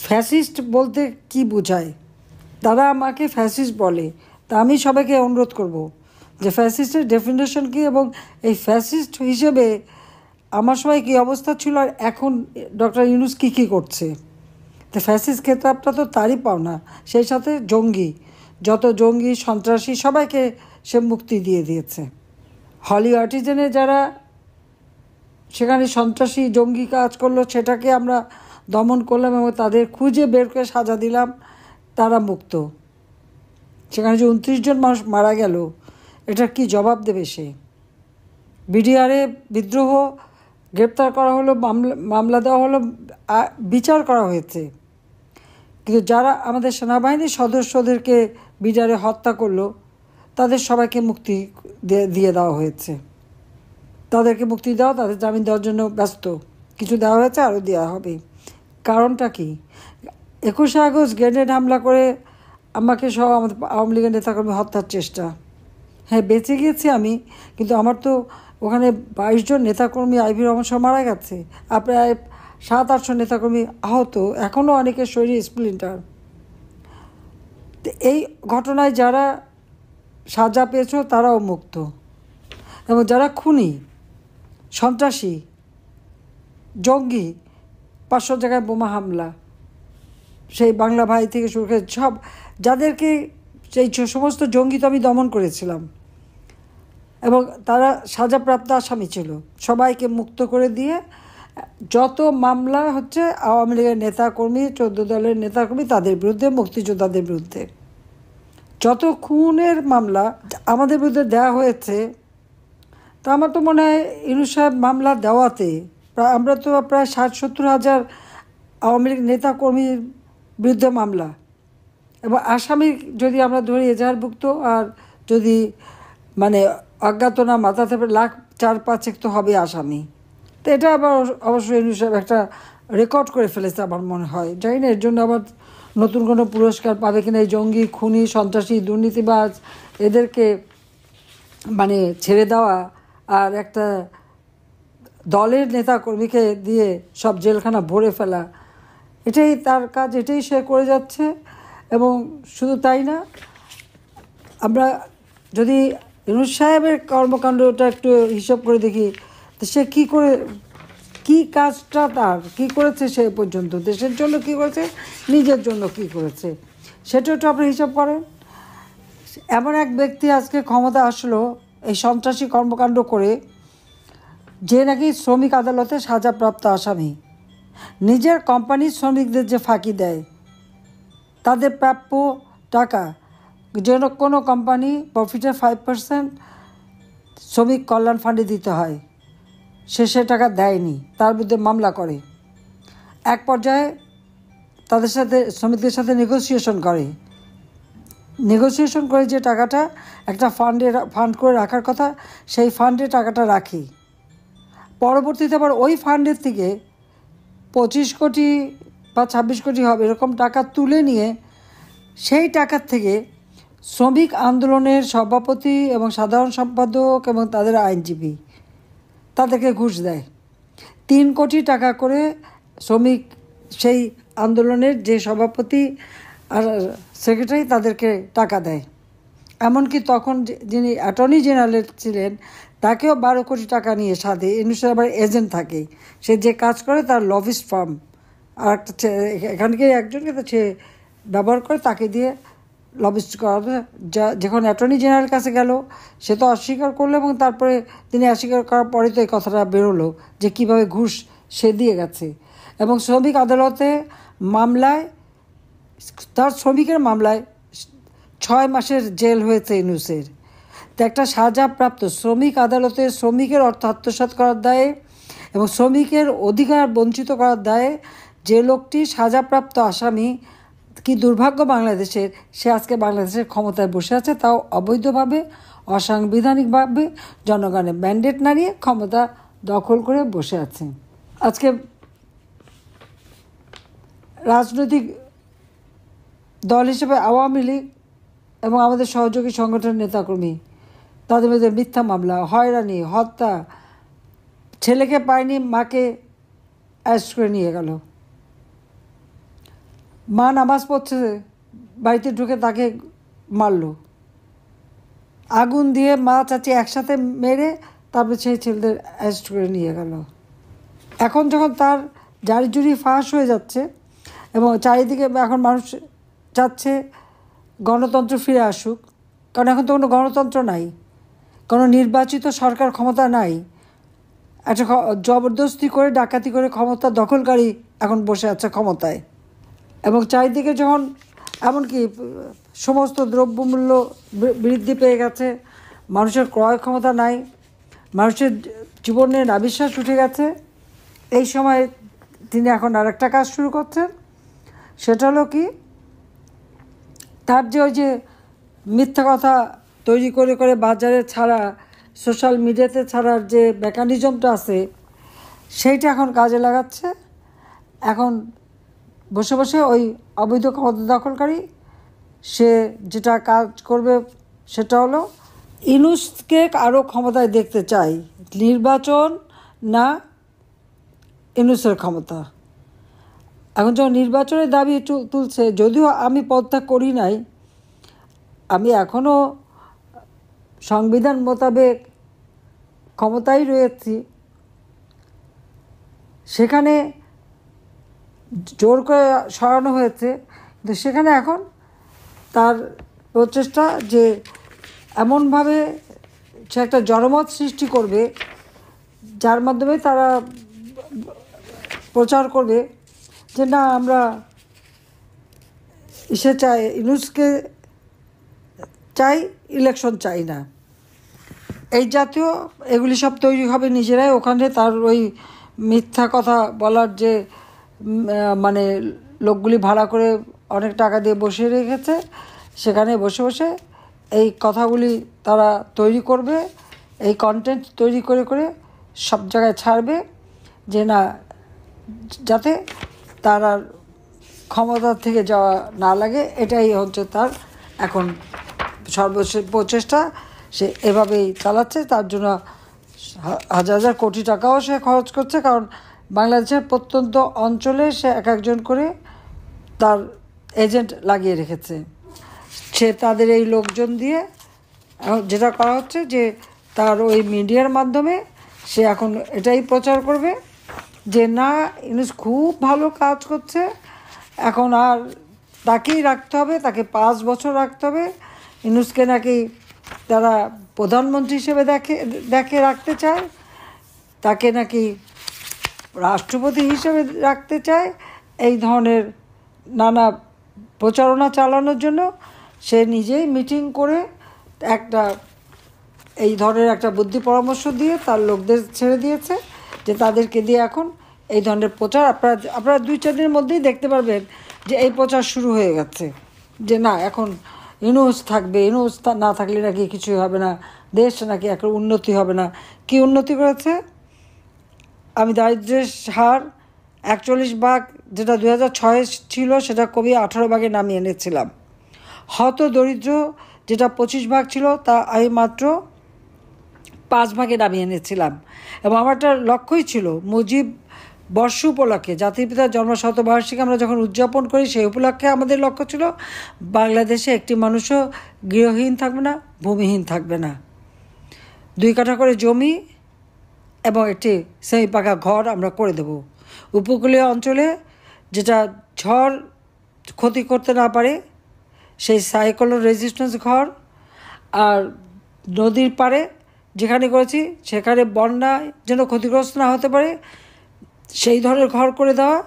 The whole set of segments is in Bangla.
ফ্যাসিস্ট বলতে কি বোঝায়, তারা আমাকে ফ্যাসিস্ট বলে। তা আমি সবাইকে অনুরোধ করব যে ফ্যাসিস্টের ডেফিনেশন কী এবং এই ফ্যাসিস্ট হিসেবে আমার সময় কী অবস্থা ছিল আর এখন ডক্টর ইউনূস কী কী করছে। তো ফ্যাসিস্ট খেতাবটা তো তারই পাওনা, সেই সাথে জঙ্গি, যত জঙ্গি সন্ত্রাসী সবাইকে সে মুক্তি দিয়ে দিয়েছে। হলি আর্টিজেনে যারা সেখানে সন্ত্রাসী জঙ্গি কাজ করলো সেটাকে আমরা দমন করলাম এবং তাদের খুঁজে বের করে সাজা দিলাম, তারা মুক্ত। সেখানে যে 29 জন মানুষ মারা গেল, এটার কি জবাব দেবে সে? বিডিআরে বিদ্রোহ, গ্রেপ্তার করা হলো, মামলা দেওয়া হলো, বিচার করা হয়েছে, কিন্তু যারা আমাদের সেনাবাহিনীর সদস্যদেরকে বিডিআরে হত্যা করলো তাদের সবাইকে মুক্তি দিয়ে দেওয়া হয়েছে। তাদেরকে মুক্তি দেওয়া, তাদের জামিন দেওয়ার জন্য ব্যস্ত, কিছু দেওয়া হয়েছে, আরও দেওয়া হবে। কারণটা কি? 21শে আগস্ট গ্রেনেড হামলা করে আমাকে সহ আমাদের আওয়ামী লীগের নেতাকর্মী হত্যার চেষ্টা। হ্যাঁ, বেঁচে গিয়েছি আমি, কিন্তু আমার তো ওখানে 22 জন নেতাকর্মী আইভি রহমান সহ মারা গেছে, প্রায় 700-800 নেতাকর্মী আহত, এখনও অনেকের শরীরে স্প্লিন্টার। তো এই ঘটনায় যারা সাজা পেয়েছ তারাও মুক্ত, এবং যারা খুনি, সন্ত্রাসী, জঙ্গি, 500 জায়গায় বোমা হামলা, সেই বাংলা ভাই থেকে শুরু করে সব, যাদেরকে সেই সমস্ত জঙ্গি তো আমি দমন করেছিলাম এবং তারা সাজাপ্রাপ্ত আসামি ছিল, সবাইকে মুক্ত করে দিয়ে যত মামলা হচ্ছে আওয়ামী লীগের নেতাকর্মী, 14 দলের নেতাকর্মী, তাদের বিরুদ্ধে, মুক্তিযোদ্ধাদের বিরুদ্ধে যত খুনের মামলা আমাদের বিরুদ্ধে দেওয়া হয়েছে, তা আমার তো মনে হয় ইউনূস সাহেব মামলা দেওয়াতে আমরা তো প্রায় 60-70 হাজার আওয়ামী লীগ নেতাকর্মীর বিরুদ্ধে মামলা, এবং আসামি যদি আমরা ধরি এজাহারভুক্ত আর যদি মানে অজ্ঞাতনা মাথা থেকে 4-5 তো হবে আসামি। তো এটা আবার অবশ্যই ইউনূস সাহেব একটা রেকর্ড করে ফেলেছে আমার মনে হয়। জানি না এর জন্য আবার নতুন কোনো পুরস্কার পাবে কিনা। এই জঙ্গি, খুনি, সন্ত্রাসী, দুর্নীতিবাজ এদেরকে মানে ছেড়ে দেওয়া আর একটা দলের নেতাকর্মীকে দিয়ে সব জেলখানা ভরে ফেলা, এটাই তার কাজ, এটাই সে করে যাচ্ছে। এবং শুধু তাই না, আমরা যদি ইউনূস সাহেবের কর্মকাণ্ডটা একটু হিসাব করে দেখি, তো সে কী করে, কী কাজটা তার কী করেছে সে পর্যন্ত, দেশের জন্য কী করেছে, নিজের জন্য কী করেছে, সেটা একটু আপনি হিসাব করেন। এমন এক ব্যক্তি আজকে ক্ষমতা আসলো এই সন্ত্রাসী কর্মকাণ্ড করে, যে নাকি শ্রমিক আদালতে সাজাপ্রাপ্ত আসামি, নিজের কোম্পানির শ্রমিকদের যে ফাঁকি দেয়, তাদের প্রাপ্য টাকা, যেন কোনো কোম্পানি প্রফিটের 5% শ্রমিক কল্যাণ ফান্ডে দিতে হয়, সে টাকা দেয়নি, তার বিরুদ্ধে মামলা করে। এক পর্যায়ে তাদের সাথে, শ্রমিকদের সাথে নেগোসিয়েশন করে যে টাকাটা একটা ফান্ড করে রাখার কথা, সেই ফান্ডে টাকাটা রাখি। পরবর্তীতে আবার ওই ফান্ডের থেকে 25 কোটি বা 26 কোটি হবে এরকম টাকা তুলে নিয়ে সেই টাকার থেকে শ্রমিক আন্দোলনের সভাপতি এবং সাধারণ সম্পাদক এবং তাদের আইনজীবী তাদেরকে ঘুষ দেয়। 3 কোটি টাকা করে শ্রমিক সেই আন্দোলনের যে সভাপতি আর সেক্রেটারি তাদেরকে টাকা দেয়। এমনকি তখন যিনি অ্যাটর্নি জেনারেল ছিলেন তাকেও 12 কোটি টাকা নিয়ে সাথে, ইউনূস আবার এজেন্ট থাকে, সে যে কাজ করে তার লবিস্ট ফার্ম আর একটা এখানকে একজনকে তো সে ব্যবহার করে, তাকে দিয়ে লবিস্ট করা। যখন অ্যাটর্নি জেনারেল কাছে গেল সে তো অস্বীকার করলো, এবং তারপরে তিনি অস্বীকার করার পরে তো এই কথাটা বেরোলো যে কীভাবে ঘুষ সে দিয়ে গেছে। এবং শ্রমিক আদালতে মামলায়, তার শ্রমিকের মামলায় 6 মাসের জেল হয়েছে ইউনূসের। তো একটা সাজাপ্রাপ্ত শ্রমিক আদালতে শ্রমিকের অর্থ আত্মসাৎ করার দায়ে এবং শ্রমিকের অধিকার বঞ্চিত করার দায়ে যে লোকটি সাজাপ্রাপ্ত আসামি, কি দুর্ভাগ্য বাংলাদেশের, সে আজকে বাংলাদেশের ক্ষমতায় বসে আছে, তাও অবৈধভাবে, অসাংবিধানিকভাবে জনগণের ম্যান্ডেট নাড়িয়ে ক্ষমতা দখল করে বসে আছে। আজকে রাজনৈতিক দল হিসেবে আওয়ামী লীগ এবং আমাদের সহযোগী সংগঠনের নেতাকর্মী, তাদের মধ্যে মিথ্যা মামলা, হয়রানি, হত্যা, ছেলেকে পায়নি মাকে অ্যারেস্ট করে নিয়ে গেল। মা নামাজ পড়ছে, বাড়িতে ঢুকে তাকে মারলো, আগুন দিয়ে মা চাচি একসাথে মেরে তারপর সেই ছেলেদের অ্যারেস্ট করে নিয়ে গেল। এখন যখন তার জারি জুরি ফাঁস হয়ে যাচ্ছে এবং চারিদিকে এখন মানুষ চাচ্ছে গণতন্ত্র ফিরে আসুক, কারণ এখন তো কোনো গণতন্ত্র নাই, কোনো নির্বাচিত সরকার ক্ষমতা নাই, একটা জবরদস্তি করে ডাকাতি করে ক্ষমতা দখলকারী এখন বসে আছে ক্ষমতায়। এবং চারিদিকে যখন এমনকি সমস্ত দ্রব্যমূল্য বৃদ্ধি পেয়ে গেছে, মানুষের ক্রয় ক্ষমতা নাই, মানুষের জীবনে নাবিশ্বাস উঠে গেছে, এই সময় তিনি এখন আরেকটা কাজ শুরু করছেন। সেটা হলো কি, তার যে ওই যে মিথ্যা কথা তৈরি করে করে বাজারে ছাড়া, সোশ্যাল মিডিয়াতে ছাড়ার যে মেকানিজমটা আছে সেইটা এখন কাজে লাগাচ্ছে। এখন বসে বসে ওই অবৈধ ক্ষমতা দখলকারী সে যেটা কাজ করবে সেটা হলো ইউনূসকে আরও ক্ষমতায় দেখতে চাই, নির্বাচন না ইউনূসের ক্ষমতা। এখন যখন নির্বাচনের দাবি তুলছে, যদিও আমি পদত্যাগ করি নাই, আমি এখনও সংবিধান মোতাবেক ক্ষমতায় রয়েছি, সেখানে জোর করে সরানো হয়েছে, কিন্তু সেখানে এখন তার প্রচেষ্টা যে এমনভাবে সে একটা জনমত সৃষ্টি করবে যার মাধ্যমে তারা প্রচার করবে যে না, আমরা চাই, ইউনূসকে চাই, ইলেকশন চাই না, এই জাতীয় এগুলি সব তৈরি হবে নিজেরাই। ওখানে তার ওই মিথ্যা কথা বলার যে মানে লোকগুলি ভাড়া করে অনেক টাকা দিয়ে বসিয়ে রেখেছে, সেখানে বসে বসে এই কথাগুলি তারা তৈরি করবে, এই কন্টেন্ট তৈরি করে করে সব জায়গায় ছাড়বে যে না, যাতে তার আর ক্ষমতা থেকে যাওয়া না লাগে। এটাই হচ্ছে তার এখন সর্বশেষ প্রচেষ্টা, সে এভাবেই চালাচ্ছে। তার জন্য হাজার হাজার কোটি টাকাও সে খরচ করছে, কারণ বাংলাদেশের প্রত্যন্ত অঞ্চলে সে এক একজন করে তার এজেন্ট লাগিয়ে রেখেছে। সে তাদের এই লোকজন দিয়ে যেটা করা হচ্ছে যে তার ওই মিডিয়ার মাধ্যমে সে এখন এটাই প্রচার করবে যে না, ইউনূস খুব ভালো কাজ করছে, এখন আর তাকেই রাখতে হবে, তাকে 5 বছর রাখতে হবে। ইউনূসকে নাকি তারা প্রধানমন্ত্রী হিসেবে দেখে রাখতে চায়, তাকে নাকি রাষ্ট্রপতি হিসেবে রাখতে চায়। এই ধরনের নানা প্রচারণা চালানোর জন্য সে নিজেই মিটিং করে একটা এই ধরনের একটা বুদ্ধি পরামর্শ দিয়ে তার লোকদের ছেড়ে দিয়েছে যে তাদেরকে দিয়ে এখন এই ধরনের প্রচার আপনারা 2-4 দিনের মধ্যেই দেখতে পারবেন যে এই প্রচার শুরু হয়ে গেছে যে না, এখন ইউনূস থাকবে, ইউনূস না থাকলে নাকি কিছুই হবে না, দেশ নাকি একটা উন্নতি হবে না। কি উন্নতি করেছে? আমি দারিদ্র্যের হার 41 ভাগ যেটা 2006 ছিল সেটা কমিয়ে 18 ভাগে নামিয়ে এনেছিলাম। হত দরিদ্র যেটা 25 ভাগ ছিল তা আমি মাত্র 5 ভাগে নামিয়ে এনেছিলাম। এবং আমার একটা লক্ষ্যই ছিল, মুজিব বর্ষ উপলক্ষে, জাতির পিতার জন্মশতবার্ষিকী আমরা যখন উদযাপন করি, সেই উপলক্ষে আমাদের লক্ষ্য ছিল বাংলাদেশে একটি মানুষও গৃহহীন থাকবে না, ভূমিহীন থাকবে না। 2 কাঠা করে জমি এবং একটি সেমি পাকা ঘর আমরা করে দেব। উপকূলীয় অঞ্চলে যেটা ঝড় ক্ষতি করতে না পারে সেই সাইক্লোন রেজিস্ট্যান্স ঘর, আর নদীর পাড়ে যেখানে করেছি সেখানে বন্যা যেন ক্ষতিগ্রস্ত না হতে পারে সেই ধরনের ঘর করে দেওয়া,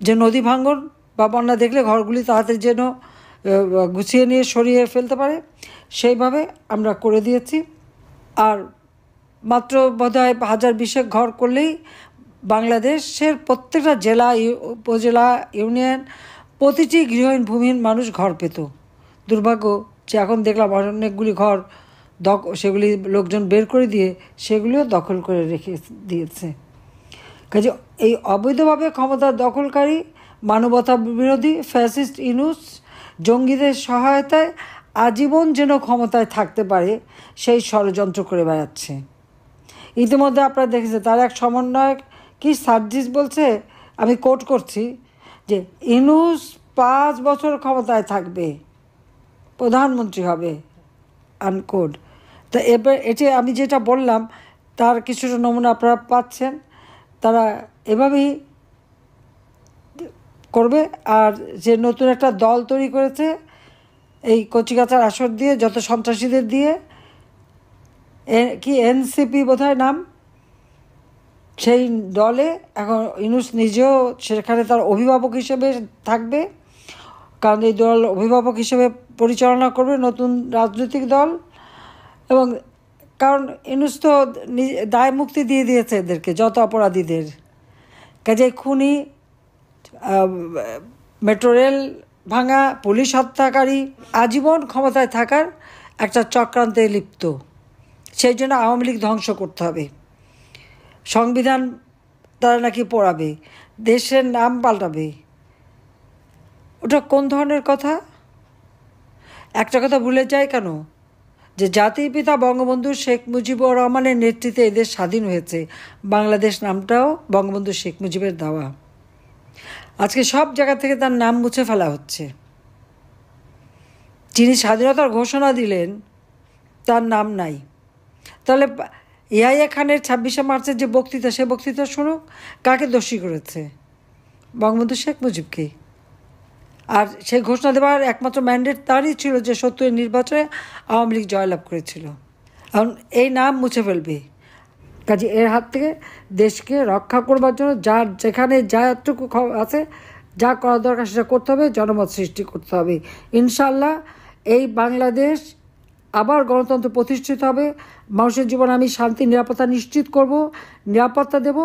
যে নদী ভাঙন বা বন্যা দেখলে ঘরগুলি তাড়াতাড়ি যেন গুছিয়ে নিয়ে সরিয়ে ফেলতে পারে, সেইভাবে আমরা করে দিয়েছি। আর মাত্র বোধহয় 1020 ঘর করলেই বাংলাদেশের প্রত্যেকটা জেলা, উপজেলা, ইউনিয়ন প্রতিটি গৃহহীন ভূমিহীন মানুষ ঘর পেত। দুর্ভাগ্য যে এখন দেখলাম অনেকগুলি ঘর সেগুলি লোকজন বের করে দিয়ে সেগুলিও দখল করে রেখে দিয়েছে। কাজে এই অবৈধভাবে ক্ষমতা দখলকারী, মানবতা বিরোধী ফ্যাসিস্ট ইউনূস জঙ্গিদের সহায়তায় আজীবন যেন ক্ষমতায় থাকতে পারে সেই ষড়যন্ত্র করে বেড়াচ্ছে। ইতিমধ্যে আপনারা দেখেছেন তার এক সমন্বয়ক কি সার্জিস বলছে, আমি কোট করছি, যে ইউনূস 5 বছর ক্ষমতায় থাকবে, প্রধানমন্ত্রী হবে, আনকোড। তা এবার এটি আমি যেটা বললাম তার কিছুটা নমুনা আপনারা পাচ্ছেন। তারা এভাবেই করবে। আর যে নতুন একটা দল তৈরি করেছে এই কচিকাচার আসর দিয়ে, যত সন্ত্রাসীদের দিয়ে, কি এনসিপি বোধহয় নাম, সেই দলে এখন ইউনূস নিজেও সেখানে তার অভিভাবক হিসেবে থাকবে, কারণ এই দল অভিভাবক হিসেবে পরিচালনা করবে নতুন রাজনৈতিক দল। এবং কারণ ইউনূস তো দায় মুক্তি দিয়ে দিয়েছে এদেরকে, যত অপরাধীদের। কাজে খুনি, মেট্রো রেল ভাঙা, পুলিশ হত্যাকারী আজীবন ক্ষমতায় থাকার একটা চক্রান্তে লিপ্ত। সেই জন্য আওয়ামী লীগ ধ্বংস করতে হবে, সংবিধান তারা নাকি পড়াবে, দেশের নাম পাল্টাবে। ওটা কোন ধরনের কথা? একটা কথা ভুলে যায় কেন, যে জাতির পিতা বঙ্গবন্ধু শেখ মুজিবুর রহমানের নেতৃত্বে এদেশ স্বাধীন হয়েছে। বাংলাদেশ নামটাও বঙ্গবন্ধু শেখ মুজিবের দেওয়া। আজকে সব জায়গা থেকে তার নাম মুছে ফেলা হচ্ছে। যিনি স্বাধীনতার ঘোষণা দিলেন তার নাম নাই। তাহলে ইয়াহিয়া খানের 26শে মার্চের যে বক্তৃতা, সে বক্তৃতা শুনুক, কাকে দোষী করেছে? বঙ্গবন্ধু শেখ মুজিবকে। আর সেই ঘোষণা দেওয়ার একমাত্র ম্যান্ডেট তারই ছিল যে 70-এর নির্বাচনে আওয়ামী লীগ জয়লাভ করেছিল। এখন এই নাম মুছে ফেলবে। কাজে এর হাত থেকে দেশকে রক্ষা করবার জন্য যার যেখানে যাটুকু আছে, যা করা দরকার সেটা করতে হবে, জনমত সৃষ্টি করতে হবে। ইনশাল্লাহ এই বাংলাদেশ আবার গণতন্ত্র প্রতিষ্ঠিত হবে। মানুষের জীবন আমি শান্তি নিরাপত্তা নিশ্চিত করব, নিরাপত্তা দেব।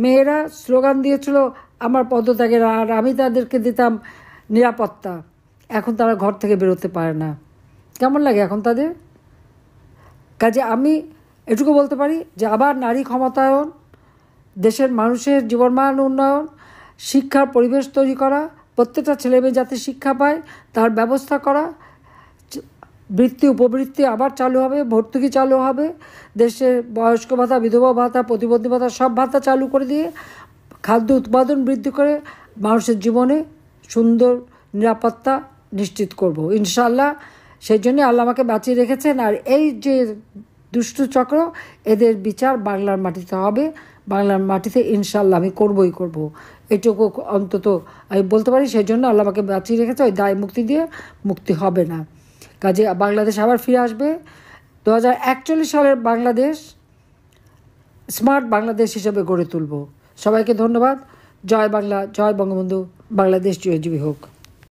মেয়েরা স্লোগান দিয়েছিল আমার পদত্যাগের, আর আমি তাদেরকে দিতাম নিরাপত্তা। এখন তারা ঘর থেকে বেরোতে পারে না। কেমন লাগে এখন তাদের? কাজে আমি এটুকু বলতে পারি যে আবার নারী ক্ষমতায়ন, দেশের মানুষের জীবনমান উন্নয়ন, শিক্ষার পরিবেশ তৈরি করা, প্রত্যেকটা ছেলেমেয়ে যাতে শিক্ষা পায় তার ব্যবস্থা করা, বৃত্তি উপবৃত্তি আবার চালু হবে, ভর্তুকি চালু হবে, দেশের বয়স্ক ভাতা, বিধবা ভাতা, প্রতিবন্ধী ভাতা সব ভাতা চালু করে দিয়ে খাদ্য উৎপাদন বৃদ্ধি করে মানুষের জীবনে সুন্দর নিরাপত্তা নিশ্চিত করব ইনশাল্লাহ। সেই জন্যে আল্লাহ আমাকে বাঁচিয়ে রেখেছেন। আর এই যে দুষ্টু চক্র, এদের বিচার বাংলার মাটিতে হবে। বাংলার মাটিতে ইনশাল্লাহ আমি করবই করব, এটুকু অন্তত আমি বলতে পারি। সেই জন্য আল্লাহ আমাকে বাঁচিয়ে রেখেছে। ওই দায় মুক্তি দিয়ে মুক্তি হবে না। কাজে বাংলাদেশ আবার ফিরে আসবে। 2041 সালের বাংলাদেশ স্মার্ট বাংলাদেশ হিসেবে গড়ে তুলব। সবাইকে ধন্যবাদ। জয় বাংলা, জয় বঙ্গবন্ধু, বাংলাদেশ চিরজীবী হোক।